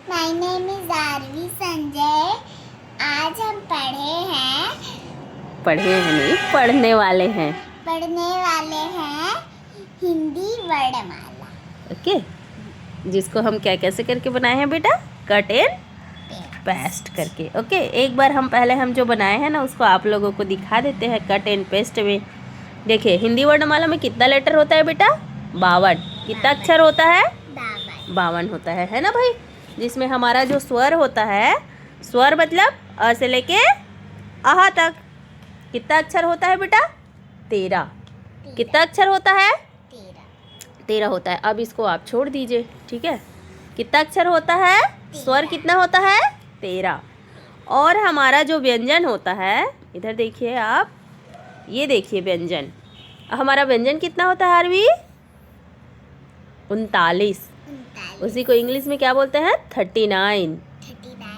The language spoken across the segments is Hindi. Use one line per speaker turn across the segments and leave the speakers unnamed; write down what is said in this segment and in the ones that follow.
My name is Aarvi Sanjay. आज हम
नहीं, पढ़ने वाले हैं
हिंदी वर्णमाला।
ओके, जिसको हम क्या कैसे करके बनाए हैं बेटा? कट एंड पेस्ट करके। ओके, एक बार हम जो बनाए हैं ना उसको आप लोगों को दिखा देते हैं कट एंड पेस्ट में। देखिए, हिंदी वर्णमाला में कितना लेटर होता है बेटा? 52। कितना अक्षर होता है? 52 होता है ना भाई? जिसमें हमारा जो स्वर होता है, स्वर मतलब अ से लेके आहा तक, कितना अक्षर होता है बेटा? 13। कितना अक्षर होता है? 13 होता है। अब इसको आप छोड़ दीजिए, ठीक है? कितना अक्षर होता है? स्वर कितना होता है? 13। और हमारा जो व्यंजन होता है, इधर देखिए आप, ये देखिए व्यंजन। हमारा व्यंजन कितना होता है आरवी? 39। उसी को इंग्लिश में क्या बोलते हैं? 39।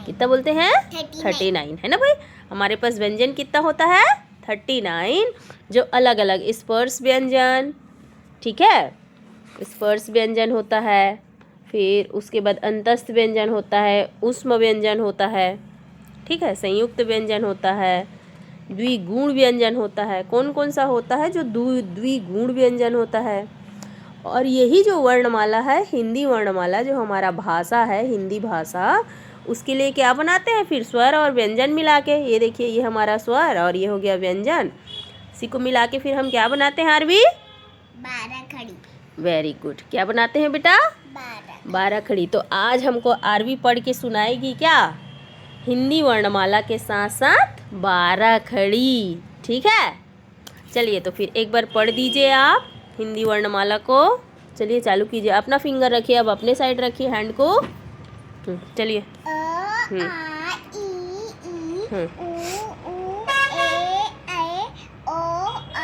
कितना बोलते हैं? 39 है ना भाई? हमारे पास व्यंजन कितना होता है? 39, जो अलग अलग स्पर्श व्यंजन, ठीक है, स्पर्श व्यंजन होता है, फिर उसके बाद अंतस्थ व्यंजन होता है, ऊष्म व्यंजन होता है, ठीक है, संयुक्त व्यंजन होता है, द्विगुण व्यंजन होता है। कौन कौन सा होता है? जो द्विगुण व्यंजन होता है। और यही जो वर्णमाला है, हिंदी वर्णमाला, जो हमारा भाषा है, हिंदी भाषा, उसके लिए क्या बनाते हैं फिर? स्वर और व्यंजन मिला के। ये देखिए, ये हमारा स्वर और ये हो गया व्यंजन, इसी को मिला के फिर हम क्या बनाते हैं आरवी?
12 खड़ी।
Very good. क्या बनाते हैं बेटा? 12 खड़ी। तो आज हमको आरवी पढ़ के सुनाएगी क्या? हिंदी वर्णमाला के साथ साथ 12 खड़ी, ठीक है? चलिए, तो फिर एक बार पढ़ दीजिए आप हिंदी वर्णमाला को। चलिए, चालू कीजिए। अपना फिंगर रखिए, अब अपने साइड रखिए हैंड को। चलिए।
अ आ ई उ ऊ ए ओ अ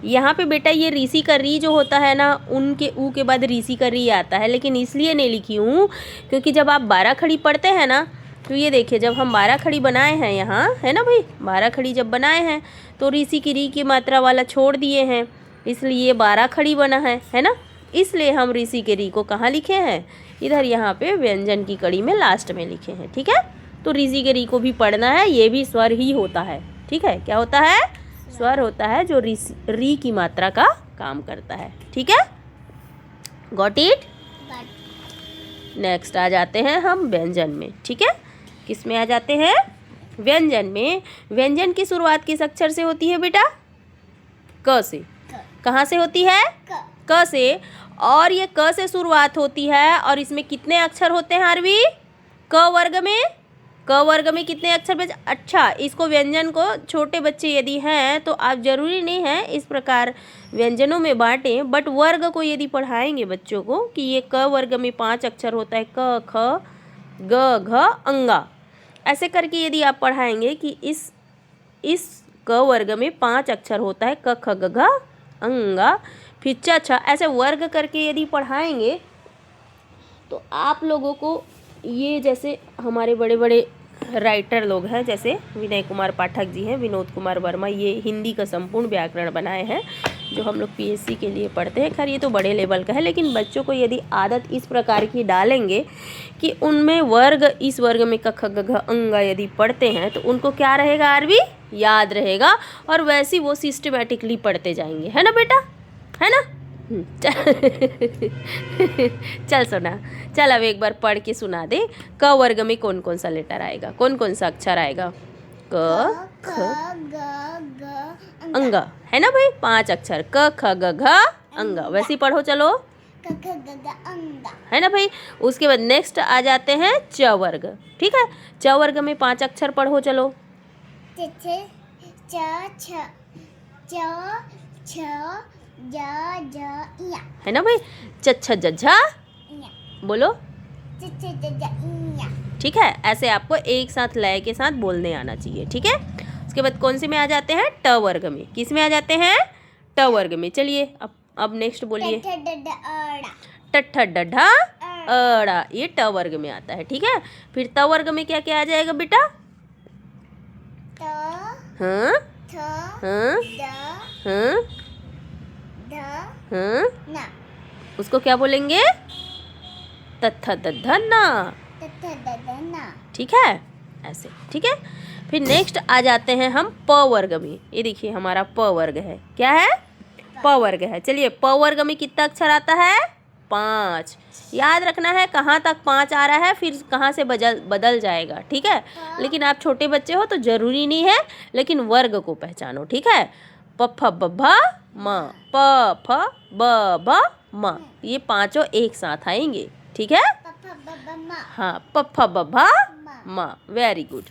यहाँ पे बेटा ये ऋषि का री जो होता है ना, उनके ऊ के बाद ऋषि का री आता है, लेकिन इसलिए नहीं लिखी हूँ क्योंकि जब आप 12 खड़ी पढ़ते हैं ना, तो ये देखिए, जब हम 12 खड़ी बनाए हैं यहाँ, है ना भाई? 12 खड़ी जब बनाए हैं तो ऋषि की री की मात्रा वाला छोड़ दिए हैं, इसलिए 12 खड़ी बना है ना? इसलिए हम ऋषि के री को कहाँ लिखे हैं? इधर यहाँ पे व्यंजन की कड़ी में लास्ट में लिखे हैं, ठीक है? तो ऋषि के री को भी पढ़ना है, ये भी स्वर ही होता है, ठीक है? क्या होता है? स्वर होता है, जो री की मात्रा का काम करता है, ठीक है? Got it? नेक्स्ट आ जाते हैं हम व्यंजन में, ठीक है? किस में आ जाते हैं? व्यंजन में। व्यंजन की शुरुआत किस अक्षर से होती है बेटा? क से। कहाँ से होती है? क से। और ये क से शुरुआत होती है, और इसमें कितने अक्षर होते हैं आरवी? क वर्ग में कितने अक्षर बचे? अच्छा, इसको व्यंजन को छोटे बच्चे यदि हैं तो आप जरूरी नहीं है इस प्रकार व्यंजनों में बांटें, बट वर्ग को यदि पढ़ाएंगे बच्चों को कि ये क वर्ग में 5 अक्षर होता है, क ख ग घ अंगा, ऐसे करके यदि आप पढ़ाएंगे कि इस क वर्ग में 5 अक्षर होता है, क ख ग घ अंगा, फिर च छ, ऐसे वर्ग करके यदि पढ़ाएंगे तो आप लोगों को ये, जैसे हमारे बड़े बड़े राइटर लोग हैं, जैसे विनय कुमार पाठक जी हैं, विनोद कुमार वर्मा, ये हिंदी का संपूर्ण व्याकरण बनाए हैं, जो हम लोग पीएससी के लिए पढ़ते हैं। खैर, ये तो बड़े लेवल का है, लेकिन बच्चों को यदि आदत इस प्रकार की डालेंगे कि उनमें वर्ग, इस वर्ग में क ख ग घ अंगा यदि पढ़ते हैं तो उनको क्या रहेगा आरवी? याद रहेगा, और वैसे वो सिस्टमेटिकली पढ़ते जाएंगे, है ना बेटा? है ना? चल सुना, चल अब एक बार पढ़ के सुना दे। क वर्ग में कौन कौन सा लेटर आएगा, कौन कौन सा अक्षर आएगा? क ख
ग
अंगा, है ना भाई? 5 अक्षर, क ख ग घ अंगा। वैसे ही पढ़ो, चलो,
क ख ग घ अंगा,
है ना भाई? उसके बाद नेक्स्ट आ जाते हैं च वर्ग, ठीक है? च वर्ग में 5 अक्षर पढ़ो, चलो।
च छ ज ज या,
है ना भाई? च छ ज झ, बोलो,
च छ ज या,
ठीक है? ऐसे आपको एक साथ लय के साथ बोलने आना चाहिए, ठीक है? उसके बाद कौन से में आ जाते हैं? ट वर्ग में। किस में आ जाते हैं? ट वर्ग में। चलिए, अब नेक्स्ट बोलिए। टठ डढा अड़ा, ये ट वर्ग में आता है, ठीक है? फिर त वर्ग में क्या क्या आ जाएगा बेटा? हाँ हाँ हाँ हाँ, उसको क्या बोलेंगे? तथ दध ना।
तथा ददना।
ठीक है, ऐसे। ठीक है, फिर नेक्स्ट आ जाते हैं हम प वर्ग में। ये देखिए हमारा प वर्ग है। क्या है? प वर्ग है। चलिए, प वर्ग में कितना अक्षर आता है? 5। याद रखना है कहाँ तक 5 आ रहा है, फिर कहाँ से बदल जाएगा। ठीक है, लेकिन आप छोटे बच्चे हो तो जरूरी नहीं है, लेकिन वर्ग को पहचानो। ठीक है, प फ ब भ म, प फ ब भ म, ये पांचों एक साथ आएंगे। ठीक है,
पप्पा बब्बा
हाँ, प फ ब भ म। Very good.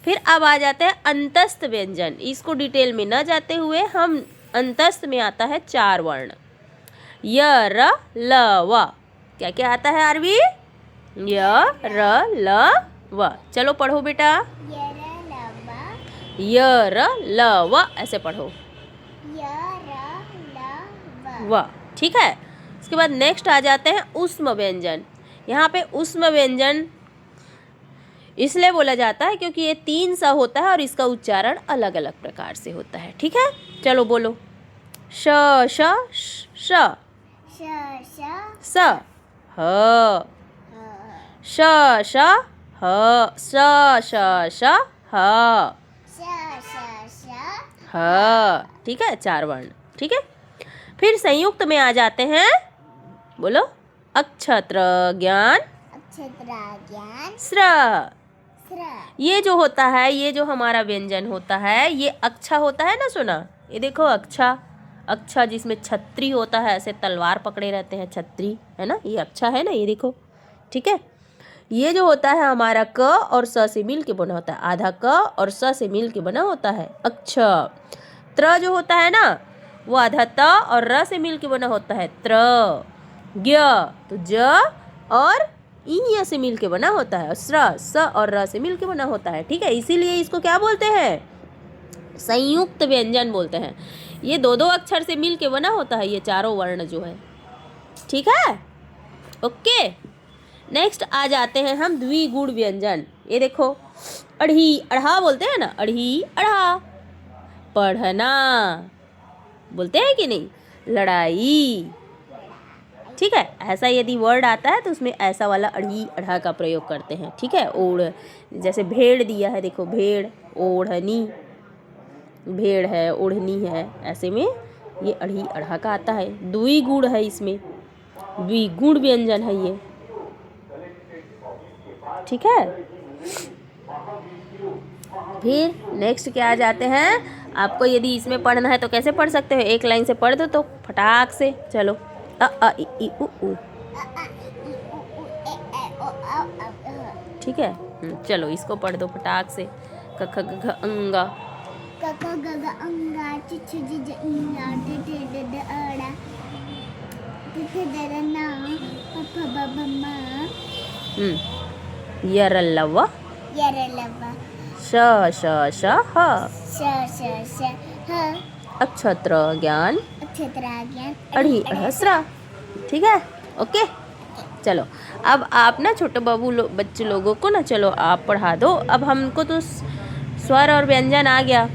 फिर अब आ जाते हैं अंतस्थ व्यंजन। इसको डिटेल में न जाते हुए हम अंतस्थ में आता है 4 वर्ण, य र ल व। क्या क्या आता है आरवी? य र ल व। चलो पढ़ो बेटा।
यरलवा
य र ल व, ऐसे पढ़ो।
यरलवा।
व। ठीक है, उसके बाद नेक्स्ट आ जाते हैं उष्म व्यंजन। यहाँ पे उष्म व्यंजन इसलिए बोला जाता है क्योंकि ये 3 स होता है और इसका उच्चारण अलग अलग प्रकार से होता है। ठीक है, चलो बोलो। श श श,
श श
स, ह, श श ह, स श श ह,
श श श
ह। ठीक है, 4 वर्ण। ठीक है, फिर संयुक्त में आ जाते हैं। बोलो। अक्षत्र ज्ञान
अक्षत्रा ज्ञान
स्र।
स्र।
ये जो होता है, ये जो हमारा व्यंजन होता है, ये अच्छा होता है ना। सुना, ये देखो अच्छा, अच्छा जिसमें छत्री होता है, ऐसे तलवार पकड़े रहते हैं, छत्री है ना, ये अच्छा है ना। ये देखो। ठीक है, ये जो होता है हमारा क और स से मिल के बना होता है, आधा क और स से मिल के बना होता है अक्ष। त्र जो होता है ना, वो आधा त और र से मिल के बना होता है त्र। ज्ञ तो ज और इ से मिल के बना होता है, और स्र स और र से मिल के बना होता है। ठीक है, इसीलिए इसको क्या बोलते हैं? संयुक्त व्यंजन बोलते हैं। ये 2-2 अक्षर से मिल के बना होता है, ये चारों वर्ण जो है। ठीक है, ओके। नेक्स्ट आ जाते हैं हम द्विगुण व्यंजन। ये देखो, अढ़ी अढ़ा बोलते हैं ना, अढ़ी अढ़ा। पढ़ना बोलते हैं कि नहीं? लड़ाई। ठीक है, ऐसा यदि वर्ड आता है तो उसमें ऐसा वाला अढ़ी अढ़ा का प्रयोग करते हैं। ठीक है, ओढ़, जैसे भेड़ दिया है, देखो भेड़, ओढ़नी, भेड़ है, ओढ़नी है, ऐसे में ये अढ़ी अढ़ा का आता है। द्विगुण है, इसमें द्विगुण व्यंजन है ये। ठीक है, फिर नेक्स्ट क्या आ जाते हैं? आपको यदि इसमें पढ़ना है तो कैसे पढ़ सकते हो? एक लाइन से पढ़ दो तो फटाक से। चलो, अ इ उ ऊ। ठीक है, चलो इसको पढ़ दो फटाक से। क ख ग घ अंगा।
क ख ग घ अंगा च छ ज ज इंगा ट ठ ड ड अड़ा ट ठ ड र ना प फ ब भ म।
यरलव
यरलवा
श श श ह।
श श श ह।
अक्षत्र ज्ञान
अक्षत्रा ज्ञान
अढ़ी अढ़स्रा। ठीक है, ओके। चलो, अब आप ना छोटे बाबू बच्चे लोगों को ना, चलो आप पढ़ा दो। अब हमको तो स्वर और व्यंजन आ गया,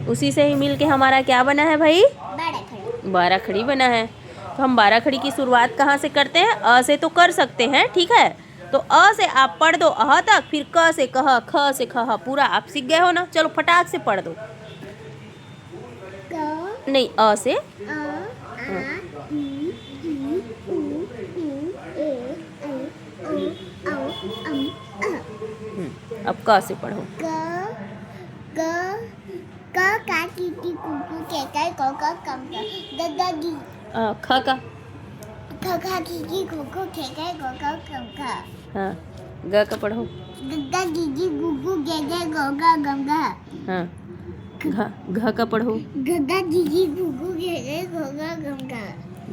उसी से ही मिल के हमारा क्या बना है भाई? 12 खड़ी बना है। तो हम 12 खड़ी की शुरुआत कहाँ से करते हैं? अ से तो कर सकते हैं। ठीक है, तो अ से आप पढ़ दो अह तक, फिर क से कह, ख से खह, पूरा आप सीख गए हो ना। चलो फटाक से पढ़ दो। नहीं, अ से अब क से पढ़ो।
का की कुकू के को कम गगी
ख का
खा की कुकू के को कम का।
हाँ, ग का पढ़ो।
गग्गा गिगी गुगू गेगे गोगा गंगा।
हाँ, घ का पढ़ो।
गग्गा गिगी गुगू गेगे गोगा गंगा।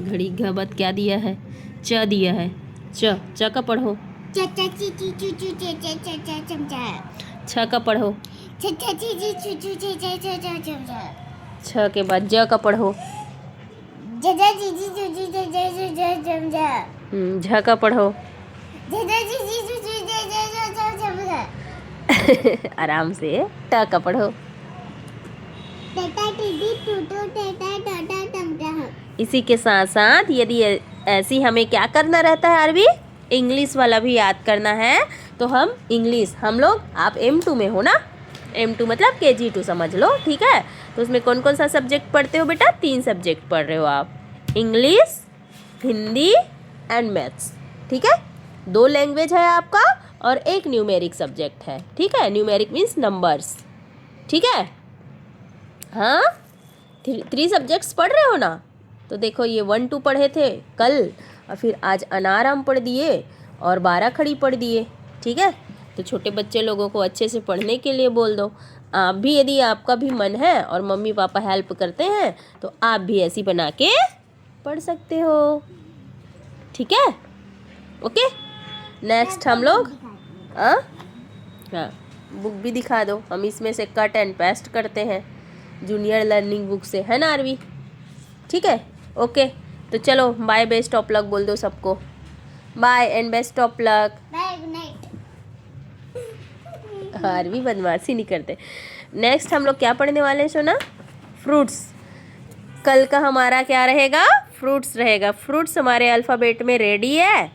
घड़ी घ बत क्या दिया है? च दिया है। च का पढ़ो।
चा ची ची चू चू चे चे चे चे चमचा।
छ का पढ़ो।
चा ची ची चू चू चे चे चे चे चमचा।
छ के बाद ज का पढ़ो।
जा जी जी चू चू चे चे चे चमचा।
झ का पढ़ो।
जा जी जी चू चू चे चे चे चमचा।
आराम से। ट का पढ़ो।
टेटा टीटी टूटू टेटा टाटा टमटा।
इसी के साथ साथ यदि ऐसी हमें क्या करना रहता है आरवी? इंग्लिश वाला भी याद करना है। तो हम इंग्लिश, हम लोग, आप M2 में हो ना, M2 मतलब KG2 समझ लो, ठीक है। तो उसमें कौन कौन सा सब्जेक्ट पढ़ते हो बेटा? 3 सब्जेक्ट पढ़ रहे हो आप, इंग्लिश, हिंदी एंड मैथ्स, ठीक है। 2 लैंग्वेज है आपका और 1 न्यूमेरिक सब्जेक्ट है, ठीक है। न्यूमेरिक मीन्स नंबर्स, ठीक है। हाँ, 3 सब्जेक्ट्स पढ़ रहे हो ना। तो देखो ये 1 2 पढ़े थे कल, और फिर आज अनाराम पढ़ दिए और 12 खड़ी पढ़ दिए, ठीक है। तो छोटे बच्चे लोगों को अच्छे से पढ़ने के लिए बोल दो। आप भी, यदि आपका भी मन है और मम्मी पापा हेल्प करते हैं, तो आप भी ऐसी बना के पढ़ सकते हो, ठीक है। ओके, नेक्स्ट हम लोग हाँ, बुक भी दिखा दो। हम इसमें से कट एंड पेस्ट करते हैं जूनियर लर्निंग बुक से, है ना आरवी? ठीक है, ओके। तो चलो बाय, बेस्ट ऑफ लक बोल दो सबको। Bye and best of luck.
Bye, good night.
Aarvi बदमाशी नहीं करते। नेक्स्ट हम लोग क्या पढ़ने वाले हैं सोना? फ्रूट्स। कल का हमारा क्या रहेगा? फ्रूट्स रहेगा। फ्रूट्स हमारे अल्फ़ाबेट में रेडी है,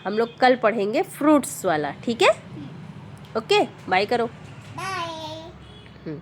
हम लोग कल पढ़ेंगे फ्रूट्स वाला, ठीक है। ओके, बाय करो।
बाय।